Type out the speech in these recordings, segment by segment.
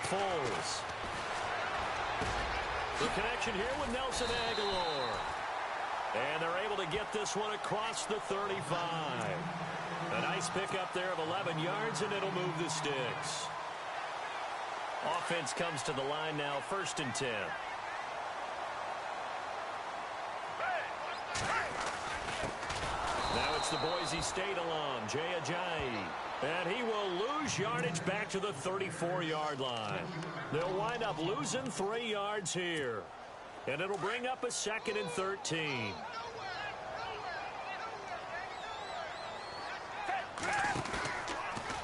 Foles. The connection here with Nelson Aguilar. And they're able to get this one across the 35. A nice pickup there of 11 yards, and it'll move the sticks. Offense comes to the line now, 1st and 10. Now it's the Boise State alum, Jay Ajayi. And he will lose yardage back to the 34-yard line. They'll wind up losing 3 yards here. And it'll bring up a 2nd and 13.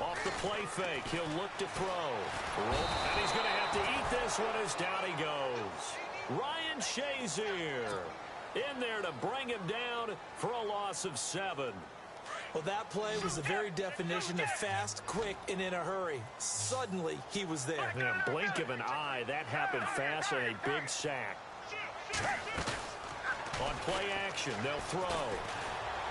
Off the play fake, he'll look to throw. And he's going to have to eat this one as down he goes. Ryan Shazier in there to bring him down for a loss of 7. Well, that play was the very definition of fast, quick, and in a hurry. Suddenly, he was there. Yeah, blink of an eye, that happened fast, and a big sack. On play action, they'll throw.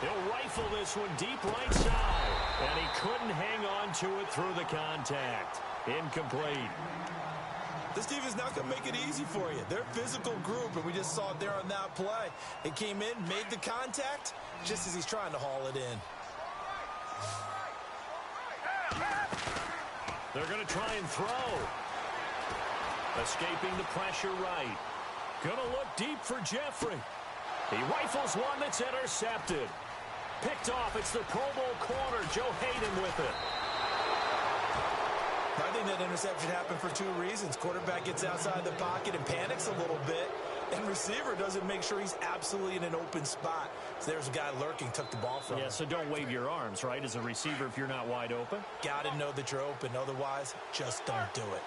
He'll rifle this one deep right side, and he couldn't hang on to it through the contact. Incomplete. This defense is not going to make it easy for you. They're a physical group, and we just saw it there on that play. It came in, made the contact, just as he's trying to haul it in. They're going to try and throw. Escaping the pressure right. Going to look deep for Jeffrey. He rifles one that's intercepted. Picked off. It's the Pro Bowl corner, Joe Hayden, with it. I think that interception happened for 2 reasons. Quarterback gets outside the pocket and panics a little bit. And receiver doesn't make sure he's absolutely in an open spot. So there's a guy lurking, took the ball from him. Yeah, so don't wave your arms, right, as a receiver if you're not wide open. Got to know that you're open. Otherwise, just don't do it.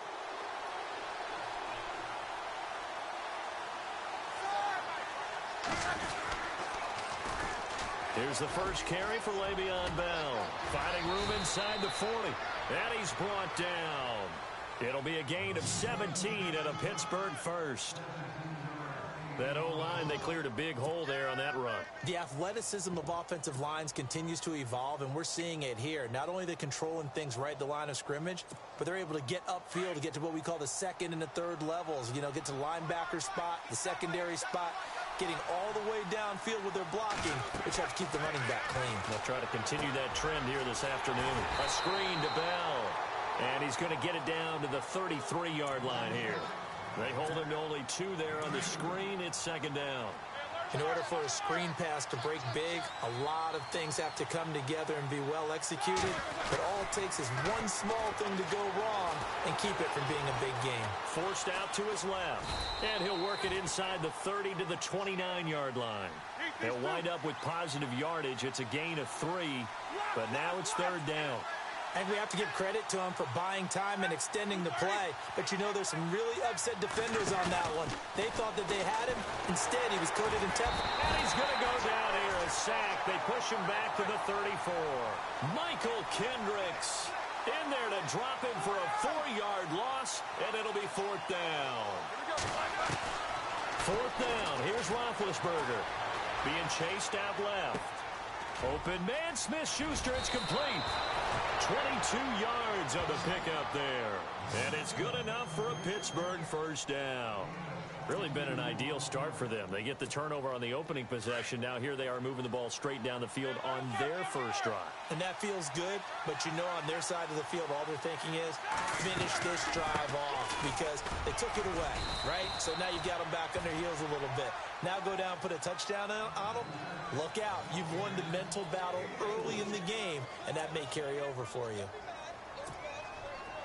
Here's the first carry for Le'Veon Bell. Finding room inside the 40. And he's brought down. It'll be a gain of 17 and a Pittsburgh first. That O-line, they cleared a big hole there on that run. The athleticism of offensive lines continues to evolve, and we're seeing it here. Not only they're controlling things right at the line of scrimmage, but they're able to get upfield to get to what we call the 2nd and the 3rd levels. You know, get to the linebacker spot, the secondary spot, getting all the way downfield with their blocking, which have to keep the running back clean. They'll try to continue that trend here this afternoon. A screen to Bell, and he's going to get it down to the 33-yard line here. They hold him to only 2 there on the screen. It's 2nd down. In order for a screen pass to break big, a lot of things have to come together and be well executed. But all it takes is one small thing to go wrong and keep it from being a big game. Forced out to his left. And he'll work it inside the 30 to the 29-yard line. They'll wind up with positive yardage. It's a gain of 3. But now it's 3rd down. And we have to give credit to him for buying time and extending the play. But, you know, there's some really upset defenders on that one. They thought that they had him. Instead, he was coated in tempo. And he's going to go down here, a sack. They push him back to the 34. Michael Kendricks in there to drop him for a 4-yard loss, and it'll be 4th down. 4th down. Here's Roethlisberger being chased out left. Open man, Smith-Schuster, it's complete. 22 yards on the pickup there. And it's good enough for a Pittsburgh 1st down. Really been an ideal start for them. They get the turnover on the opening possession. Now here they are moving the ball straight down the field on their first drive. And that feels good, but you know on their side of the field all they're thinking is finish this drive off because they took it away, right? So now you've got them back on their heels a little bit. Now go down, put a touchdown on them. Look out. You've won the mental battle early in the game, and that may carry over for you.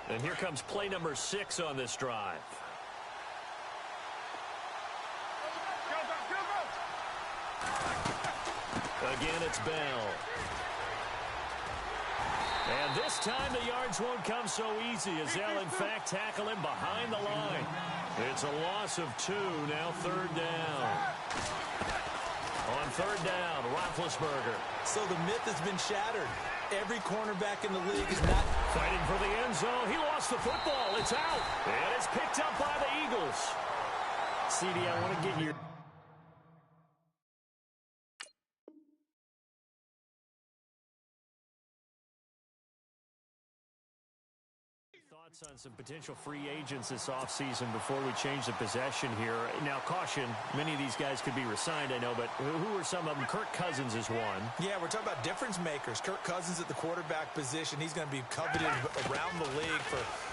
And here comes play number 6 on this drive. Again, it's Bell. And this time the yards won't come so easy as they'll, in fact, tackle him behind the line. It's a loss of 2, now 3rd down. On 3rd down, Roethlisberger. So the myth has been shattered. Every cornerback in the league is not fighting for the end zone. He lost the football. It's out. And it's picked up by the Eagles. CD, I want to get your thoughts on some potential free agents this offseason before we change the possession here? Now, caution, many of these guys could be re-signed, I know, but who are some of them? Kirk Cousins is one. Yeah, we're talking about difference makers. Kirk Cousins at the quarterback position. He's going to be coveted around the league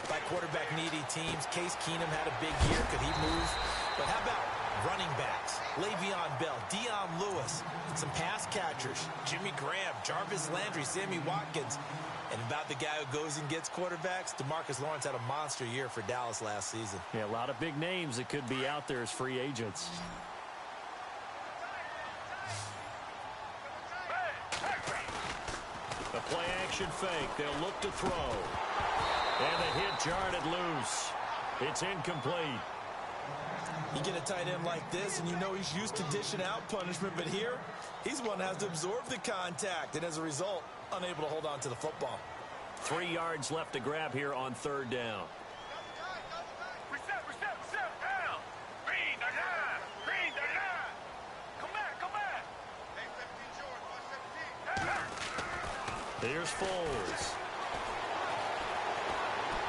by quarterback-needy teams. Case Keenum had a big year. Could he move? But how about running backs? Le'Veon Bell, Dion Lewis, some pass catchers, Jimmy Graham, Jarvis Landry, Sammy Watkins. And about the guy who goes and gets quarterbacks, DeMarcus Lawrence had a monster year for Dallas last season. Yeah, a lot of big names that could be out there as free agents. The play-action fake. They'll look to throw. And the hit jarred it loose. It's incomplete. You get a tight end like this, and you know he's used to dishing out punishment, but here, he's the one that has to absorb the contact, and as a result, unable to hold on to the football. 3 yards left to grab here on third down. Reset, down. Green, the line. Come back. Here's Foles.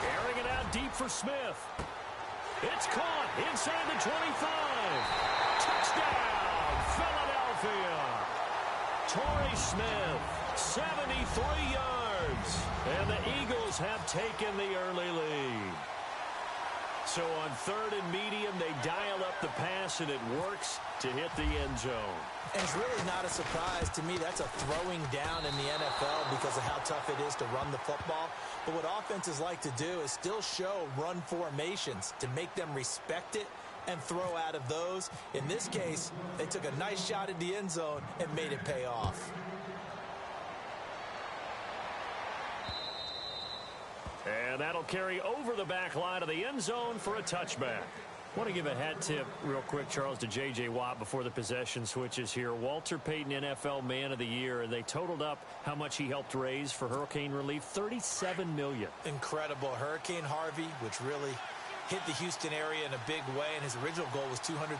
Airing it out deep for Smith. It's caught inside the 25. Touchdown, Philadelphia. Torrey Smith, 73 yards. And the Eagles have taken the early lead. So on third and medium, they dial up the pass, and it works to hit the end zone. And it's really not a surprise to me. That's a throwing down in the NFL because of how tough it is to run the football. But what offenses like to do is still show run formations to make them respect it and throw out of those. In this case, they took a nice shot at the end zone and made it pay off. And that'll carry over the back line of the end zone for a touchback. I want to give a hat tip real quick, Charles, to J.J. Watt before the possession switches here. Walter Payton, NFL Man of the Year, and they totaled up how much he helped raise for hurricane relief, $37 million. Incredible. Hurricane Harvey, which really hit the Houston area in a big way, and his original goal was $200,000.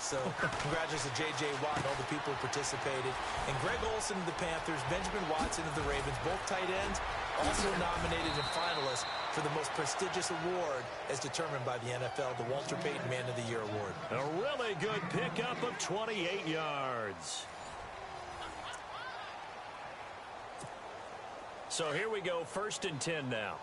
So congratulations to J.J. Watt and all the people who participated. And Greg Olsen of the Panthers, Benjamin Watson of the Ravens, both tight ends, also nominated and finalists for the most prestigious award as determined by the NFL, the Walter Payton Man of the Year Award. A really good pickup of 28 yards. So here we go, 1st and 10 now.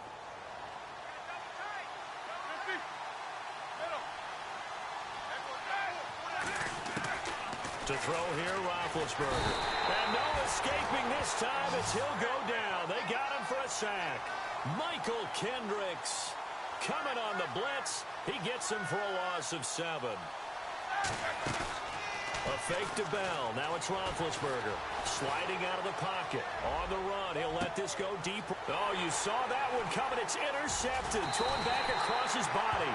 To throw here, Roethlisberger. And no escaping this time as he'll go down. They got him for a sack. Michael Kendricks coming on the blitz. He gets him for a loss of 7. A fake to Bell. Now it's Roethlisberger. Sliding out of the pocket. On the run. He'll let this go deep. Oh, you saw that one coming. It's intercepted. Thrown back across his body.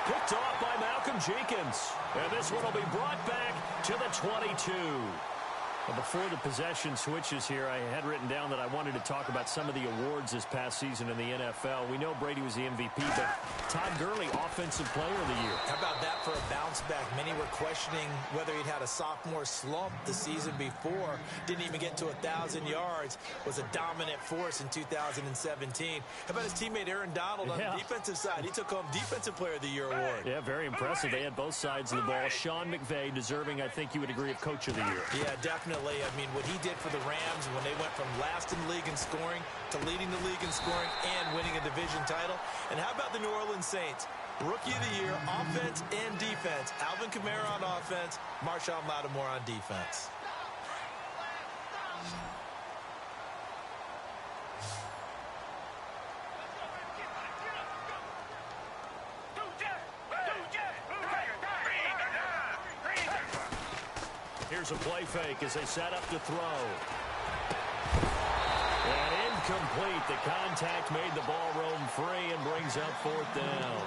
Picked off by Malcolm Jenkins. And this one will be brought back to the 22. Well, before the possession switches here, I had written down that I wanted to talk about some of the awards this past season in the NFL. We know Brady was the MVP, but Todd Gurley, Offensive Player of the Year. How about that for a bounce back? Many were questioning whether he'd had a sophomore slump the season before. Didn't even get to 1,000 yards. Was a dominant force in 2017. How about his teammate Aaron Donald on the defensive side? He took home Defensive Player of the Year award. Yeah, very impressive. They had both sides of the ball. Sean McVay deserving, I think you would agree, of Coach of the Year. Yeah, definitely. I mean, what he did for the Rams when they went from last in the league in scoring to leading the league in scoring and winning a division title. And how about the New Orleans Saints? Rookie of the Year, offense and defense. Alvin Kamara on offense, Marshawn Lattimore on defense. Here's a play fake as they set up to throw. And incomplete. The contact made the ball roam free and brings up 4th down.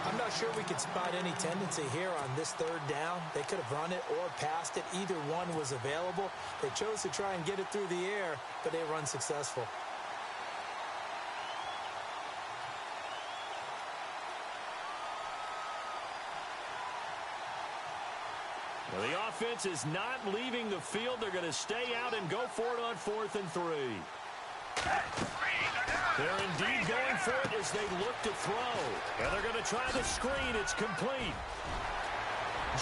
I'm not sure we could spot any tendency here on this 3rd down. They could have run it or passed it. Either one was available. They chose to try and get it through the air, but they were unsuccessful. Well, the offense is not leaving the field. They're going to stay out and go for it on 4th and 3. They're indeed going for it as they look to throw. And they're going to try the screen. It's complete.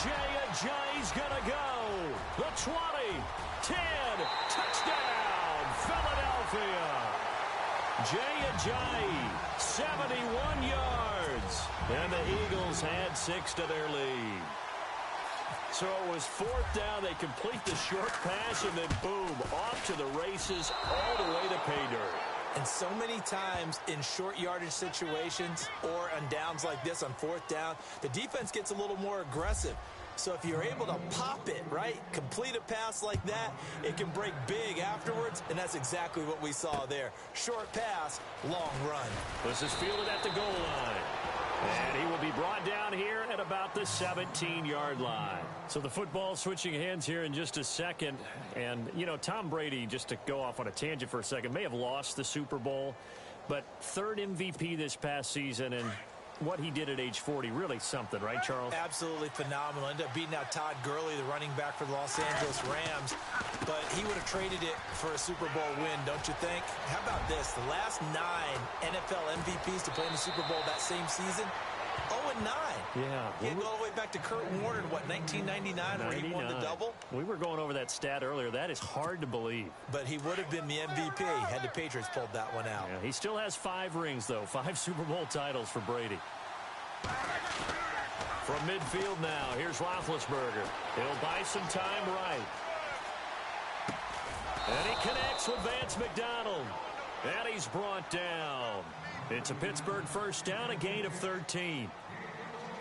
Jay's going to go. The 20, 10, touchdown, Philadelphia. Jay, 71 yards. And the Eagles had 6 to their lead. So it was 4th down. They complete the short pass, and then boom, off to the races all the way to pay dirt. And so many times in short yardage situations or on downs like this on 4th down, the defense gets a little more aggressive. So if you're able to pop it, right, complete a pass like that, it can break big afterwards, and that's exactly what we saw there. Short pass, long run. This is fielded at the goal line. And he will be brought down here at about the 17-yard line. So the football switching hands here in just a second. And, you know, Tom Brady, just to go off on a tangent for a second, may have lost the Super Bowl, but 3rd MVP this past season, and what he did at age 40, really something, right, Charles? Absolutely phenomenal. Ended up beating out Todd Gurley, the running back for the Los Angeles Rams. But he would have traded it for a Super Bowl win, don't you think? How about this? The last 9 NFL MVPs to play in the Super Bowl that same season, 0-9. Yeah. He had to go all the way back to Kurt Warner in, 1999 where he won the double? We were going over that stat earlier. That is hard to believe. But he would have been the MVP had the Patriots pulled that one out. Yeah, he still has 5 rings, though. 5 Super Bowl titles for Brady. From midfield now, here's Roethlisberger. He'll buy some time right. And he connects with Vance McDonald. And he's brought down. It's a Pittsburgh 1st down, a gain of 13.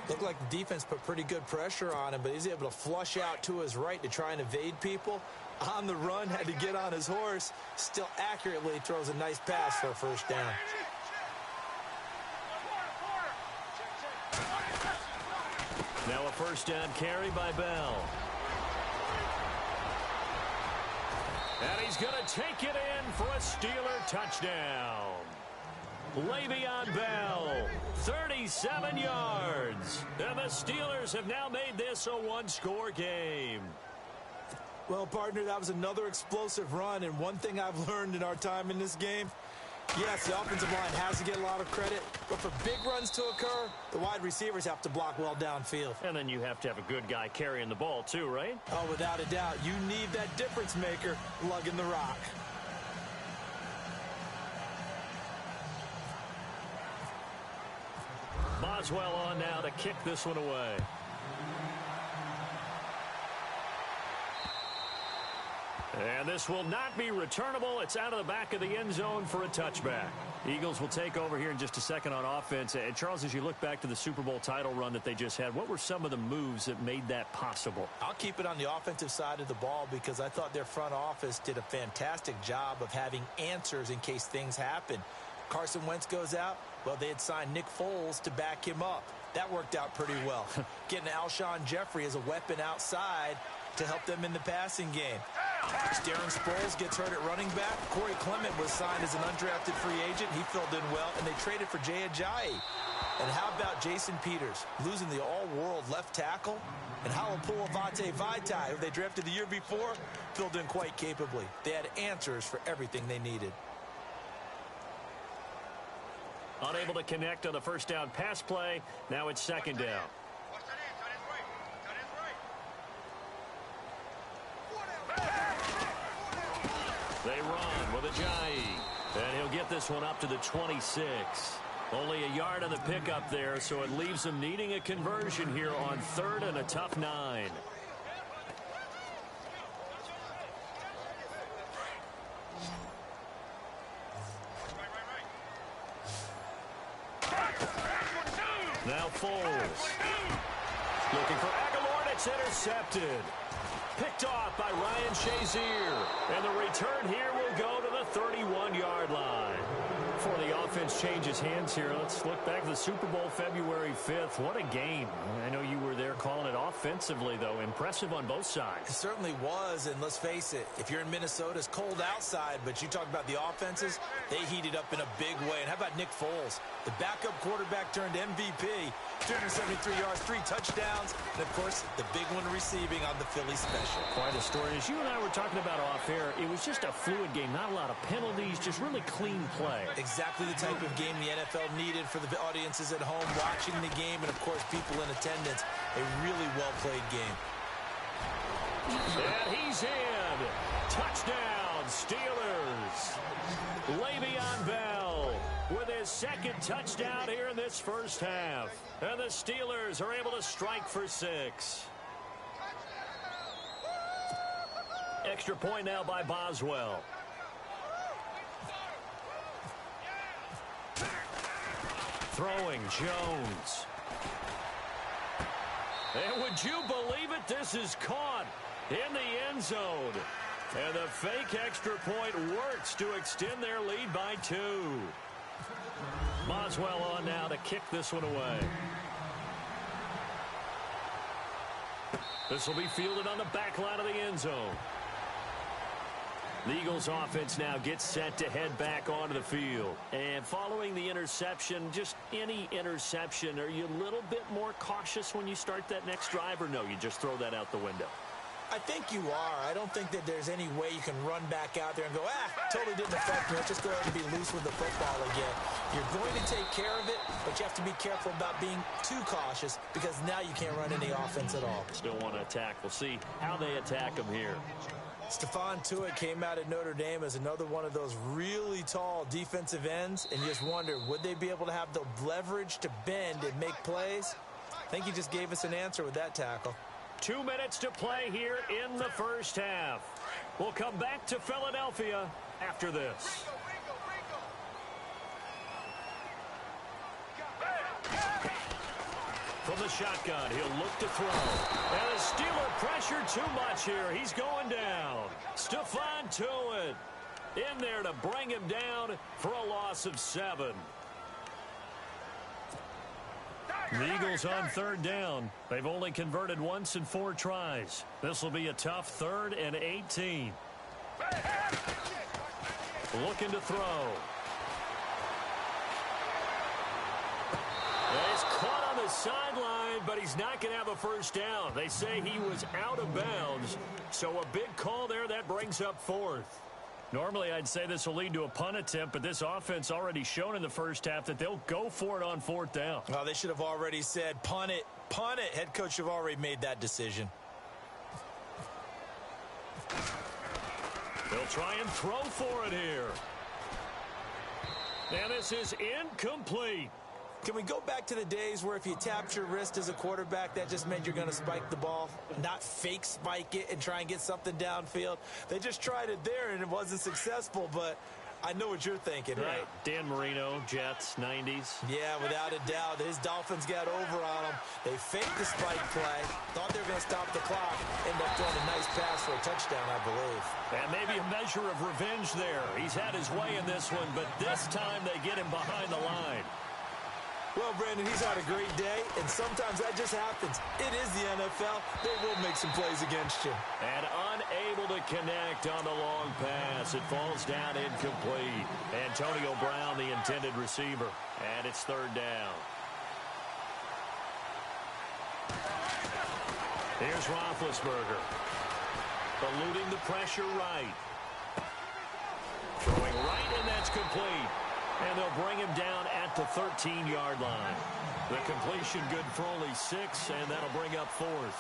Looked like the defense put pretty good pressure on him, but he's able to flush out to his right to try and evade people. On the run, had to get on his horse. Still accurately throws a nice pass for a 1st down. Now a 1st down carry by Bell. And he's going to take it in for a Steeler touchdown. Le'Veon Bell, 37 yards. And the Steelers have now made this a 1-score game. Well, partner, that was another explosive run. And one thing I've learned in our time in this game, yes, the offensive line has to get a lot of credit, but for big runs to occur, the wide receivers have to block well downfield. And then you have to have a good guy carrying the ball too, right? Oh, without a doubt. You need that difference maker lugging the rock. Boswell on now to kick this one away. And this will not be returnable. It's out of the back of the end zone for a touchback. Eagles will take over here in just a second on offense. And Charles, as you look back to the Super Bowl title run that they just had, what were some of the moves that made that possible? I'll keep it on the offensive side of the ball because I thought their front office did a fantastic job of having answers in case things happen. Carson Wentz goes out. Well, they had signed Nick Foles to back him up. That worked out pretty well. Getting Alshon Jeffrey as a weapon outside to help them in the passing game. Darren Sproles gets hurt at running back. Corey Clement was signed as an undrafted free agent. He filled in well, and they traded for Jay Ajayi. And how about Jason Peters losing the all-world left tackle? And Halapoulivaati Vaitai, who they drafted the year before, filled in quite capably. They had answers for everything they needed. Unable to connect on the 1st down pass play. Now it's 2nd down. They run with Ajayi. And he'll get this one up to the 26. Only a yard on the pickup there, so it leaves them needing a conversion here on 3rd and a tough 9. Now Foles. Looking for Aguilar, and it's intercepted. Picked off by Ryan Shazier. And the return here will go to the 31-yard line. Before the offense changes hands here, let's look back to the Super Bowl February 5th. What a game. I know you were there calling it offensively, though. Impressive on both sides. It certainly was, and let's face it, if you're in Minnesota, it's cold outside, but you talk about the offenses, they heated up in a big way. And how about Nick Foles? The backup quarterback turned MVP, 273 yards, 3 touchdowns, and, of course, the big one receiving on the Philly special. Quite a story. As you and I were talking about off air, it was just a fluid game, not a lot of penalties, just really clean play. Exactly the type of game the NFL needed for the audiences at home watching the game and, of course, people in attendance. A really well-played game. And he's in. Touchdown, Steelers. Le'Veon Bell with his second touchdown here in this first half. And the Steelers are able to strike for 6. Extra point now by Boswell. Throwing Jones. And would you believe it? This is caught in the end zone. And the fake extra point works to extend their lead by 2. Boswell on now to kick this one away. This will be fielded on the back line of the end zone. The Eagles offense now gets set to head back onto the field. And following the interception, just any interception, are you a little bit more cautious when you start that next drive, or no, you just throw that out the window? I think you are. I don't think that there's any way you can run back out there and go, totally didn't affect me. Let's just go ahead and be loose with the football again. You're going to take care of it, but you have to be careful about being too cautious because now you can't run any offense at all. Still want to attack. We'll see how they attack them here. Stephon Tuitt came out at Notre Dame as another one of those really tall defensive ends, and you just wonder, would they be able to have the leverage to bend and make plays? I think he just gave us an answer with that tackle. 2 minutes to play here in the first half. We'll come back to Philadelphia after this. From the shotgun, he'll look to throw. And the Steeler pressure too much here. He's going down. Stephon Tuitt in there to bring him down for a loss of 7. The Eagles on 3rd down. They've only converted once in 4 tries. This will be a tough 3rd and 18. Looking to throw. He's caught on the sideline, but he's not going to have a first down. They say he was out of bounds, so a big call there. That brings up 4th. Normally, I'd say this will lead to a punt attempt, but this offense already shown in the first half that they'll go for it on 4th down. Oh, they should have already said, punt it, punt it. Head coach have already made that decision. They'll try and throw for it here. And this is incomplete. Can we go back to the days where if you tapped your wrist as a quarterback, that just meant you're going to spike the ball, not fake spike it and try and get something downfield? They just tried it there, and it wasn't successful, but I know what you're thinking, right? Dan Marino, Jets, 90s. Yeah, without a doubt. His Dolphins got over on him. They faked the spike play, thought they were going to stop the clock, ended up throwing a nice pass for a touchdown, I believe. And maybe a measure of revenge there. He's had his way in this one, but this time they get him behind the line. Well, Brandon, he's had a great day, and sometimes that just happens. It is the NFL. They will make some plays against you. And unable to connect on the long pass. It falls down incomplete. Antonio Brown, the intended receiver. And it's 3rd down. Here's Roethlisberger. Eluding the pressure right. Throwing right, and that's complete. And they'll bring him down at the 13-yard line. The completion good for only 6, and that'll bring up 4th.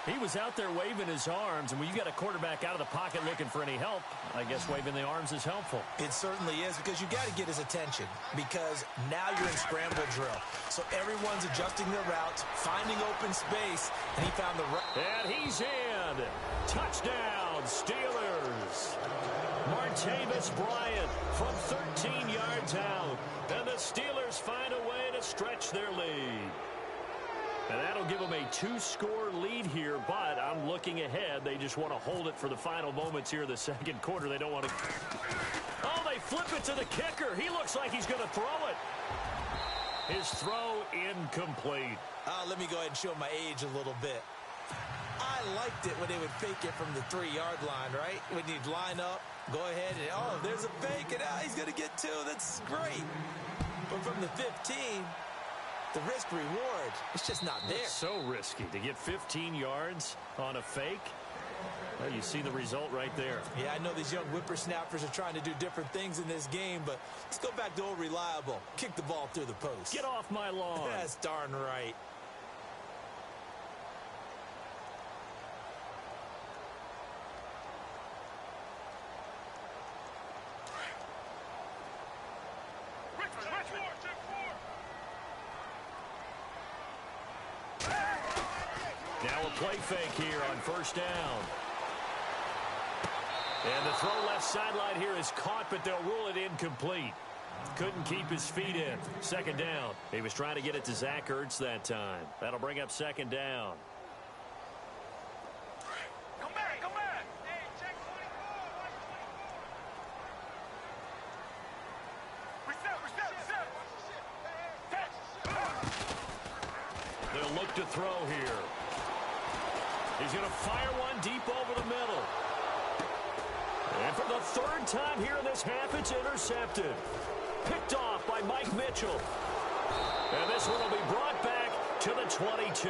He was out there waving his arms, and when you got a quarterback out of the pocket looking for any help, I guess waving the arms is helpful. It certainly is, because you got to get his attention, because now you're in scramble drill. So everyone's adjusting their routes, finding open space, and he found the right. And he's in. Touchdown, Steelers. Martavis Bryant from 13 yards out. And the Steelers find a way to stretch their lead. And that'll give them a 2-score lead here, but I'm looking ahead. They just want to hold it for the final moments here in the second quarter. They don't want to... Oh, they flip it to the kicker. He looks like he's going to throw it. His throw incomplete. Let me go ahead and show my age a little bit. I liked it when they would fake it from the 3-yard line, right? When you'd line up, go ahead, and oh, there's a fake, and he's going to get 2. That's great. But from the 15... the risk-reward, it's just not there. It's so risky to get 15 yards on a fake. Well, you see the result right there. Yeah, I know these young whippersnappers are trying to do different things in this game, but let's go back to old reliable. Kick the ball through the post. Get off my lawn. That's darn right. Now a play fake here on first down. And the throw left sideline here is caught, but they'll rule it incomplete. Couldn't keep his feet in. Second down. He was trying to get it to Zach Ertz that time. That'll bring up second down. Come back, come back. Hey, check 24. Reset. They'll look to throw here. He's going to fire one deep over the middle. And for the 3rd time here in this half, it's intercepted. Picked off by Mike Mitchell. And this one will be brought back to the 22.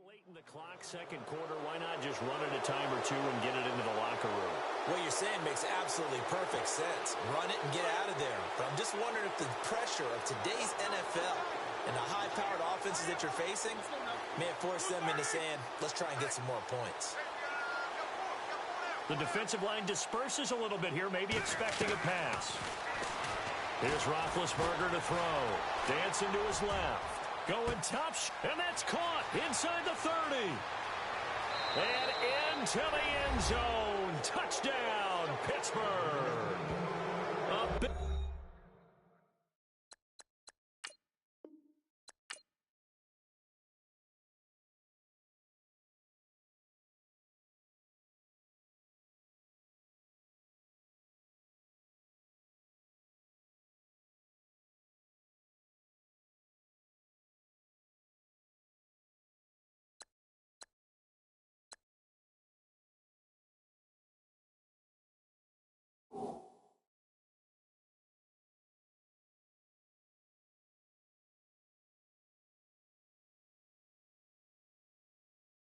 Late in the clock, second quarter, why not just run it a time or two and get it into the locker room? What you're saying makes absolutely perfect sense. Run it and get out of there. But I'm just wondering if the pressure of today's NFL and the high-powered offenses that you're facing may have forced them into saying, let's try and get some more points. The defensive line disperses a little bit here, maybe expecting a pass. Here's Roethlisberger to throw. Dancing to his left. Going top, and that's caught inside the 30. And into the end zone. Touchdown, Pittsburgh.